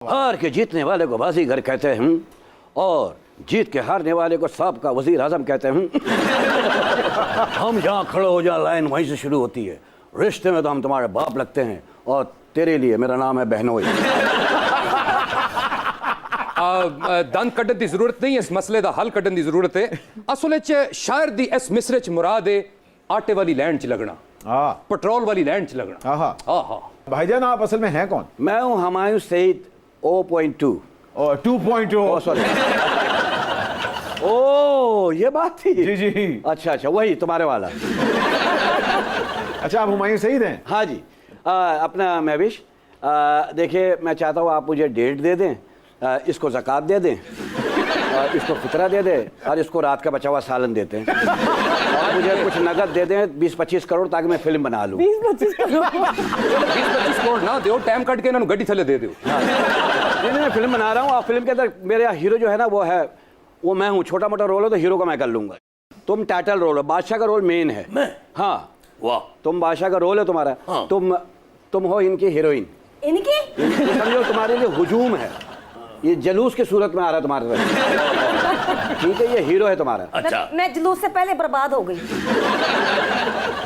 हार के जीतने वाले को बाजीगर कहते हैं और जीत के हारने वाले को साबका वजीर आजम कहते हैं। हम जहाँ खड़े हो जाए लाइन वहीं से शुरू होती है। रिश्ते में तो हम तुम्हारे बाप लगते हैं और तेरे लिए मेरा नाम है बहनोई। दंद कड्ढन की जरूरत नहीं, इस मसले का हल कड्ढन की जरूरत है। असल शायर दी इस मिसरे च मुराद है आटे वाली लैंड च लगना, पेट्रोल वाली लैंड च लगना। भाईजान आप असल में हैं कौन? मैं हूँ हुमायूं सईद 0.2 और 2.0। सॉरी। ओ ये बात थी। जी जी। अच्छा अच्छा वही तुम्हारे वाला। अच्छा आप हुमायूं सईद हैं? हाँ जी। अपना महविश देखिए, मैं चाहता हूँ आप मुझे डेट दे दें, इसको ज़कात दे दें, इसको फितरा दे दें और इसको रात का बचा हुआ सालन देते हैं और मुझे कुछ नगद दे दें 20-25 करोड़ ताकि मैं फिल्म बना लूँ। 20-25 करोड़ ना दो, टाइम कट के इन्होंने गड्डी थले दे दो। नहीं मैं फिल्म बना रहा हूँ और फिल्म के अंदर मेरा हीरो जो है ना वो मैं हूँ। छोटा मोटा रोल हो तो हीरो का मैं कर लूँगा। तुम टाइटल रोल हो, बादशाह का रोल मेन है। मैं? हाँ वाह। तुम बादशाह का रोल है तुम्हारा। हाँ। तुम हो इनकी हीरोइन। इनकी समझो तुम्हारे लिए हुजूम है, ये जलूस की सूरत में आ रहा है तुम्हारे तरफ। ठीक है, ये हीरो है तुम्हारा। अच्छा मैं जुलूस से पहले बर्बाद हो गई।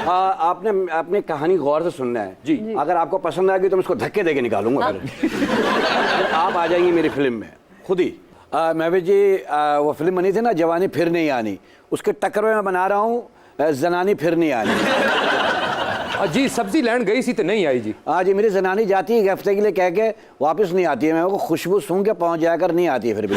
आपने कहानी गौर से सुनना है जी। अगर आपको पसंद आएगी तो मैं इसको धक्के देके निकालूंगा। फिर आप आ जाएंगी मेरी फिल्म में खुद ही। महविश जी वो फिल्म बनी थी ना जवानी फिर नहीं आनी, उसके टक्कर में मैं बना रहा हूँ जनानी फिर नहीं आनी। जी सब्जी लैंड गई सी तो नहीं आई जी। हाँ जी, मेरी जनानी जाती है हफ्ते के लिए कह के वापस नहीं आती है। मैं वो खुशबू सूंघ के पहुँच जाकर नहीं आती है फिर भी।